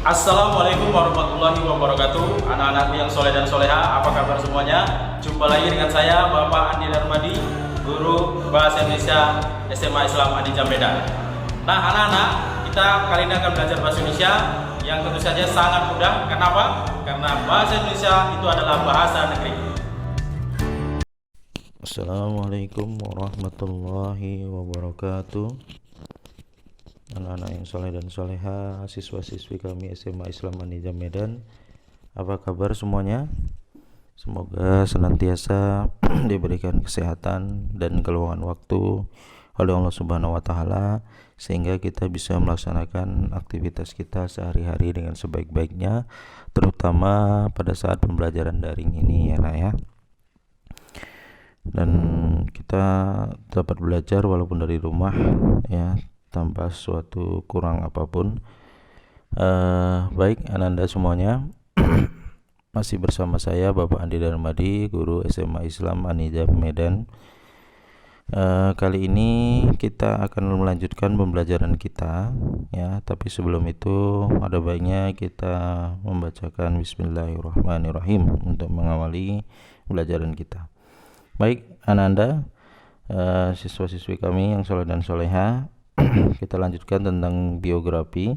Assalamualaikum warahmatullahi wabarakatuh. Anak-anakku yang soleh dan soleha, apa kabar semuanya? Jumpa lagi dengan saya Bapak Andi Darmadi, Guru Bahasa Indonesia SMA Islam Adi Medan. Nah anak-anak, kita kali ini akan belajar Bahasa Indonesia yang tentu saja sangat mudah. Kenapa? Karena Bahasa Indonesia itu adalah bahasa negeri. Assalamualaikum warahmatullahi wabarakatuh. Anak-anak yang soleh dan soleha, siswa-siswi kami SMA Islam Adi Medan, apa kabar semuanya? Semoga senantiasa diberikan kesehatan dan keluangan waktu oleh Allah Subhanahu wa Ta'ala, sehingga kita bisa melaksanakan aktivitas kita sehari-hari dengan sebaik-baiknya, terutama pada saat pembelajaran daring ini ya nak ya. Dan kita dapat belajar walaupun dari rumah ya, tanpa suatu kurang apapun. Baik Ananda semuanya, masih bersama saya Bapak Andi Darmadi, Guru SMA Islam Anida Medan. Kali ini kita akan melanjutkan pembelajaran kita ya, tapi sebelum itu ada baiknya kita membacakan Bismillahirrahmanirrahim untuk mengawali pembelajaran kita. Baik Ananda, siswa-siswi kami yang soleh dan soleha, kita lanjutkan tentang biografi.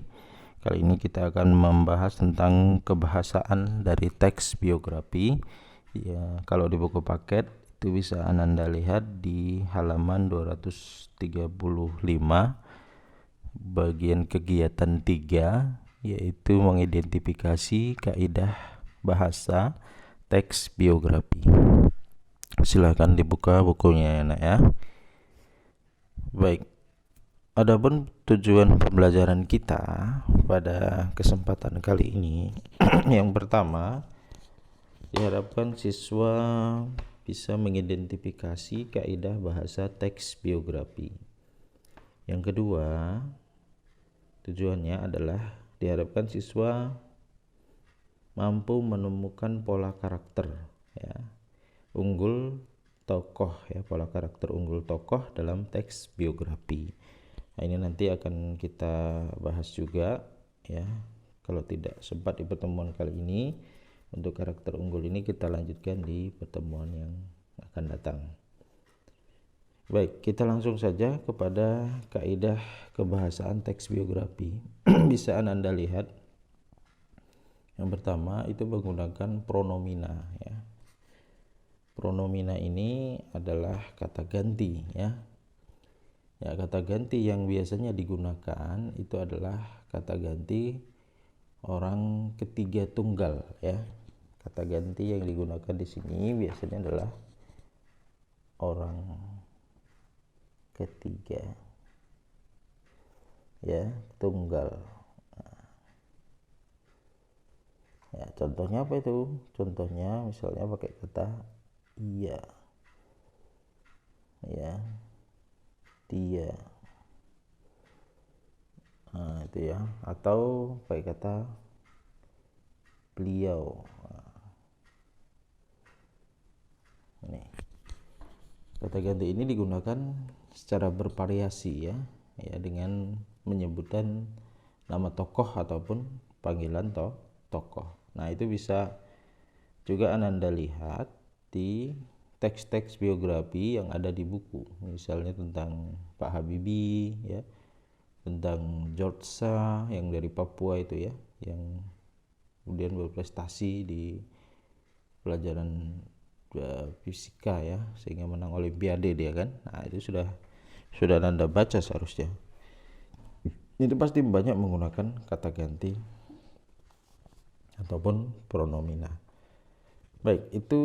Kali ini kita akan membahas tentang kebahasaan dari teks biografi ya. Kalau di buku paket itu bisa Ananda lihat di halaman 235 bagian kegiatan 3, yaitu mengidentifikasi kaidah bahasa teks biografi. Silahkan dibuka bukunya ya nak ya. Baik, adapun tujuan pembelajaran kita pada kesempatan kali ini yang pertama, diharapkan siswa bisa mengidentifikasi kaidah bahasa teks biografi. Yang kedua, tujuannya adalah diharapkan siswa mampu menemukan pola karakter ya, unggul tokoh ya, pola karakter unggul tokoh dalam teks biografi. Nah, ini nanti akan kita bahas juga ya. Kalau tidak sempat di pertemuan kali ini, untuk karakter unggul ini kita lanjutkan di pertemuan yang akan datang. Baik, kita langsung saja kepada kaidah kebahasaan teks biografi. Bisa Anda lihat yang pertama itu menggunakan pronomina ya. Pronomina ini adalah kata ganti ya. Ya, kata ganti yang biasanya digunakan itu adalah kata ganti orang ketiga tunggal ya. Kata ganti yang digunakan di sini biasanya adalah orang ketiga ya, tunggal. Ya, contohnya apa itu? Contohnya misalnya pakai kata iya ya, dia, nah itu ya, atau pakai kata beliau. Ini kata ganti ini digunakan secara bervariasi ya, dengan menyebutkan nama tokoh ataupun panggilan tokoh. Nah itu bisa juga Anda lihat di teks-teks biografi yang ada di buku, misalnya tentang Pak Habibie ya, tentang George Shah yang dari Papua itu ya, yang kemudian berprestasi di pelajaran fisika ya, sehingga menang olimpiade dia kan. Nah itu sudah Anda baca seharusnya. Itu pasti banyak menggunakan kata ganti ataupun pronomina. Baik, itu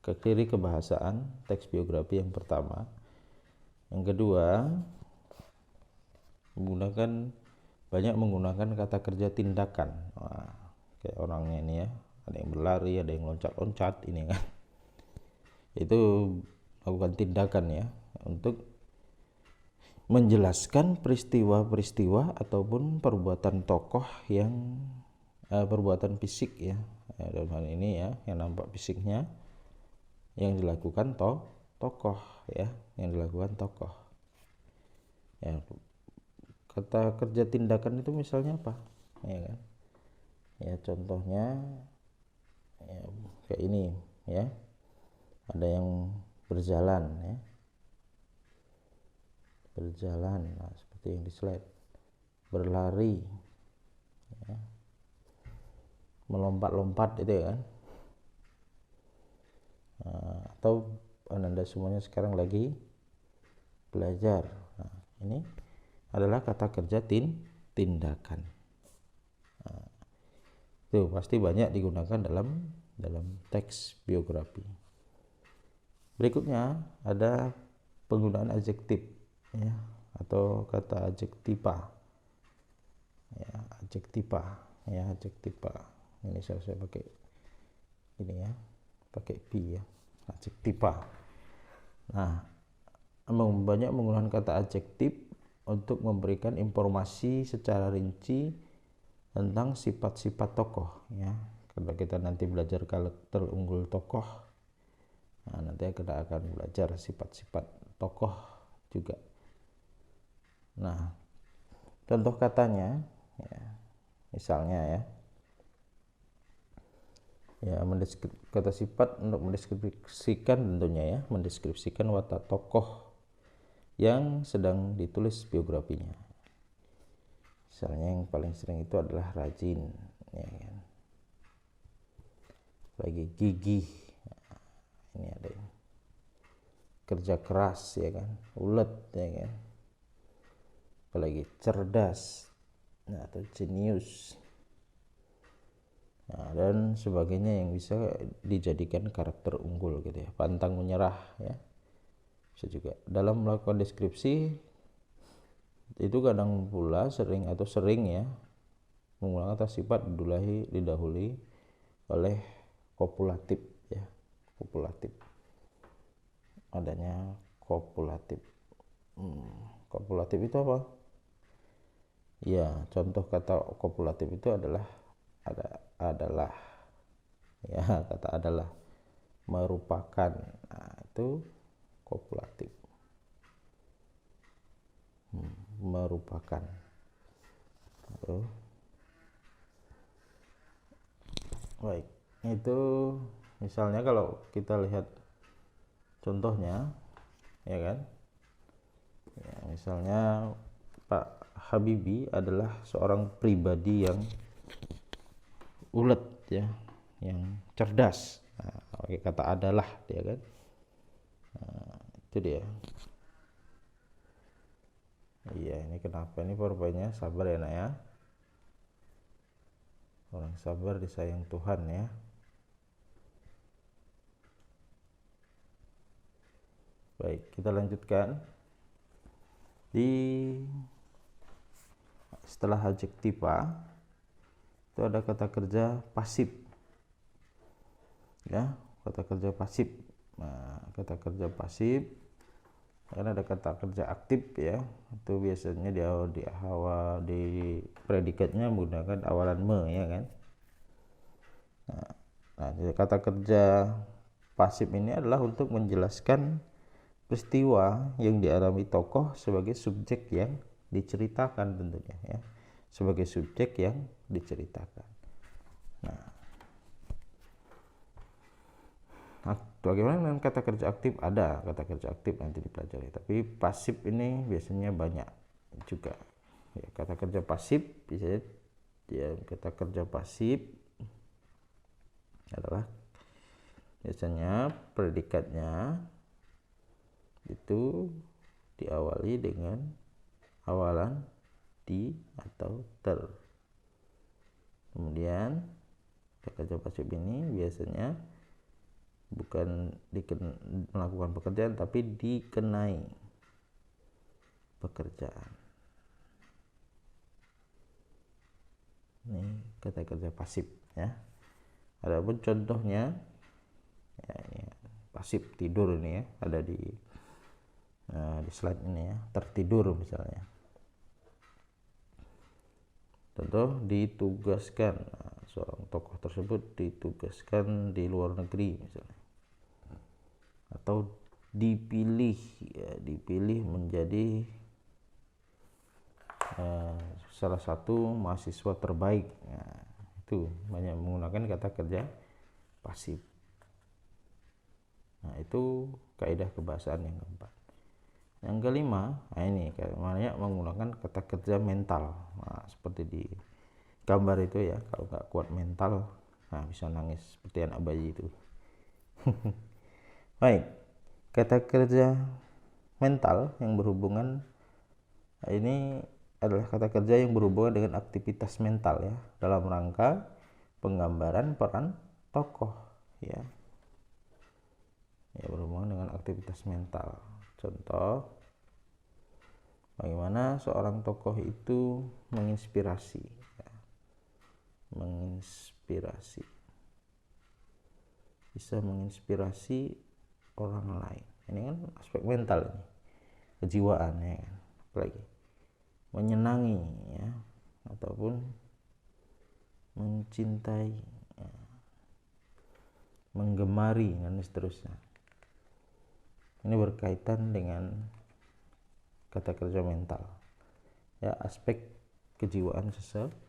ke kiri kebahasaan teks biografi yang pertama. Yang kedua, banyak menggunakan kata kerja tindakan. Wah, kayak orangnya ini ya, ada yang berlari, ada yang loncat-loncat ini kan. Itu melakukan tindakan ya, untuk menjelaskan peristiwa-peristiwa ataupun perbuatan tokoh yang perbuatan fisik ya. Dalam hal ini ya, yang nampak fisiknya yang dilakukan tokoh ya, yang dilakukan tokoh ya. Kata kerja tindakan itu misalnya apa? ya kan. Ya contohnya ya, kayak ini ya, ada yang berjalan ya, berjalan, nah, seperti yang di slide, berlari ya, melompat-lompat itu ya kan. Atau Anda semuanya sekarang lagi belajar. Nah, ini adalah kata kerja tindakan. Itu pasti banyak digunakan dalam teks biografi. Berikutnya ada penggunaan adjektif ya, atau kata adjektiva. Ya, adjektiva ya, adjektiva. Ini saya pakai ini ya, pakai P ya, adjektiva. Nah, banyak menggunakan kata adjektif untuk memberikan informasi secara rinci tentang sifat-sifat tokoh ya. Kalau kita nanti belajar karakter unggul tokoh, nah, nanti kita akan belajar sifat-sifat tokoh juga. Nah, contoh katanya ya, misalnya ya kata sifat untuk mendeskripsikan tentunya ya, mendeskripsikan watak tokoh yang sedang ditulis biografinya. Misalnya yang paling sering itu adalah rajin ya kan, lagi gigih, nah, ini ada ini, kerja keras ya kan, ulet ya kan, apalagi cerdas, nah, atau jenius, nah, dan sebagainya yang bisa dijadikan karakter unggul gitu ya, pantang menyerah ya, bisa juga. Dalam melakukan deskripsi itu kadang pula sering ya menggunakan kata sifat didahului oleh kopulatif ya, kopulatif, adanya kopulatif. Kopulatif itu apa ya? Contoh kata kopulatif itu adalah ya, kata adalah, merupakan, nah, itu kopulatif. Merupakan itu. Baik, itu misalnya kalau kita lihat contohnya ya kan ya, misalnya Pak Habibie adalah seorang pribadi yang ulet ya, yang cerdas, nah, pakai kata adalah dia kan. Nah, itu dia. Iya, ini kenapa ini powerpointnya, sabar ya nak ya, orang sabar disayang Tuhan ya. Baik, kita lanjutkan. Setelah adjektiva itu ada kata kerja pasif ya, kata kerja pasif. Nah, kata kerja pasif karena ada kata kerja aktif ya, itu biasanya di predikatnya menggunakan awalan me ya kan. Nah, kata kerja pasif ini adalah untuk menjelaskan peristiwa yang dialami tokoh sebagai subjek yang diceritakan tentunya ya, sebagai subjek yang diceritakan. Nah, bagaimana dengan kata kerja aktif? Ada kata kerja aktif nanti dipelajari, tapi pasif ini biasanya banyak juga ya. Kata kerja pasif bisa ya, kata kerja pasif adalah biasanya predikatnya itu diawali dengan awalan di atau ter. Kemudian kata kerja pasif ini biasanya bukan melakukan pekerjaan, tapi dikenai pekerjaan. Ini kata kerja pasif ya. Adapun contohnya ya, ini pasif tidur ini ya, ada di slide ini ya, tertidur misalnya. Contoh, ditugaskan, nah, seorang tokoh tersebut ditugaskan di luar negeri misalnya, atau dipilih ya, dipilih menjadi salah satu mahasiswa terbaik. Nah, itu banyak menggunakan kata kerja pasif. Nah, itu kaidah kebahasaan yang keempat. Yang kelima, nah ini banyak menggunakan kata kerja mental. Nah, seperti di gambar itu ya, kalau nggak kuat mental, nah bisa nangis seperti anak bayi itu. Baik, kata kerja mental yang berhubungan, ini adalah kata kerja yang berhubungan dengan aktivitas mental ya, dalam rangka penggambaran peran tokoh ya. Ya, berhubungan dengan aktivitas mental. Contoh, bagaimana seorang tokoh itu menginspirasi ya. Menginspirasi, bisa menginspirasi orang lain. Ini kan aspek mental ini, kejiwaan ya kan. Apalagi menyenangi ya, ataupun mencintai ya, menggemari dan seterusnya. Ini berkaitan dengan kata kerja mental ya, aspek kejiwaan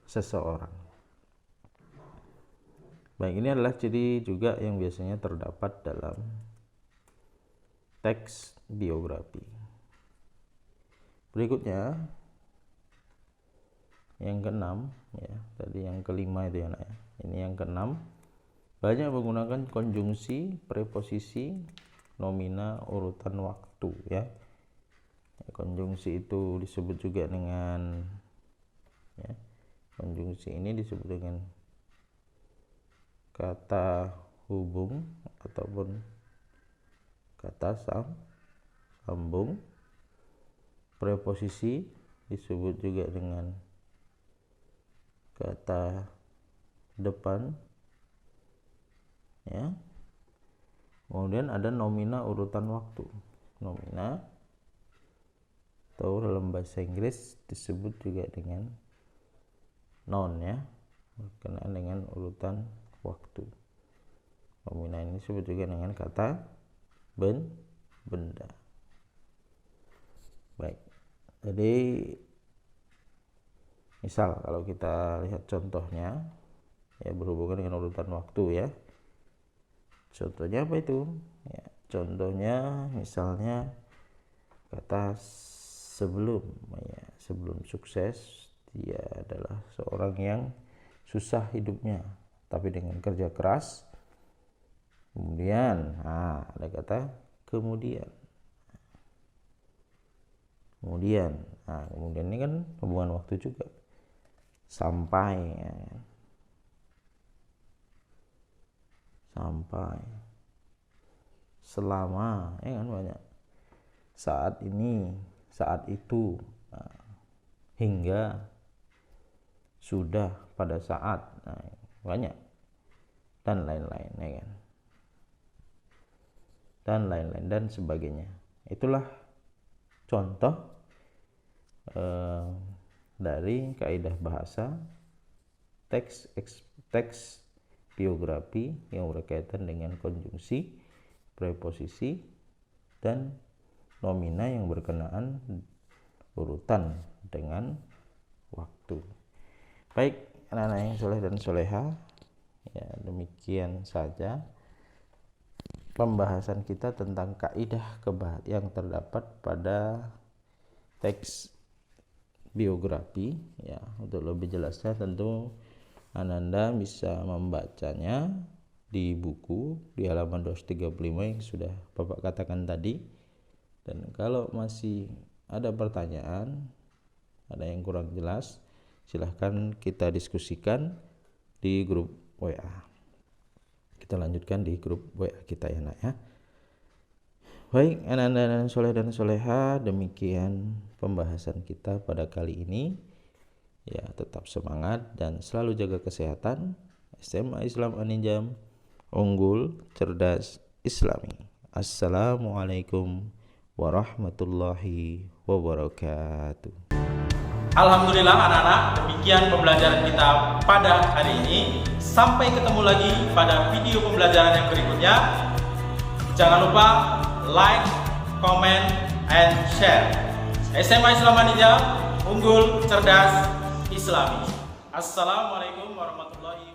seseorang. Baik, ini adalah ciri juga yang biasanya terdapat dalam teks biografi. Berikutnya yang keenam ya, tadi yang kelima itu ya, ini yang keenam, banyak menggunakan konjungsi, preposisi, nomina, urutan waktu ya. Konjungsi itu disebut juga dengan ya, konjungsi ini disebut dengan kata hubung ataupun kata sambung. Preposisi disebut juga dengan kata depan ya. Kemudian ada nomina urutan waktu. Nomina atau dalam bahasa Inggris disebut juga dengan noun ya, berkenaan dengan urutan waktu. Nomina ini disebut juga dengan kata benda. Baik, jadi misal kalau kita lihat contohnya ya, berhubungan dengan urutan waktu ya. Contohnya apa itu? Ya, contohnya misalnya kata sebelum ya, sebelum sukses dia adalah seorang yang susah hidupnya tapi dengan kerja keras. Kemudian ada kata kemudian. Kemudian ini kan hubungan waktu juga. Sampai ya. Sampai, selama ya kan, banyak. Saat ini, saat itu, hingga, sudah, pada saat, banyak, dan lain-lain ya kan, dan lain-lain dan sebagainya. Itulah contoh dari kaidah bahasa teks biografi yang berkaitan dengan konjungsi, preposisi, dan nomina yang berkenaan urutan dengan waktu. Baik, anak-anak yang soleh dan soleha, ya demikian saja pembahasan kita tentang kaidah yang terdapat pada teks biografi. Ya, untuk lebih jelasnya tentu Ananda bisa membacanya di buku di halaman 235 yang sudah Bapak katakan tadi. Dan kalau masih ada pertanyaan, ada yang kurang jelas, silahkan kita diskusikan di grup WA. Kita lanjutkan di grup WA kita ya nak ya. Baik, anak-anak soleh dan soleha, demikian pembahasan kita pada kali ini. Ya, tetap semangat dan selalu jaga kesehatan. SMA Islam Aninjam, unggul, cerdas, Islami. Assalamualaikum warahmatullahi wabarakatuh. Alhamdulillah anak-anak, demikian pembelajaran kita pada hari ini. Sampai ketemu lagi pada video pembelajaran yang berikutnya. Jangan lupa like, comment, and share. SMA Islam Aninjam, unggul, cerdas, Islami. Assalamualaikum warahmatullahi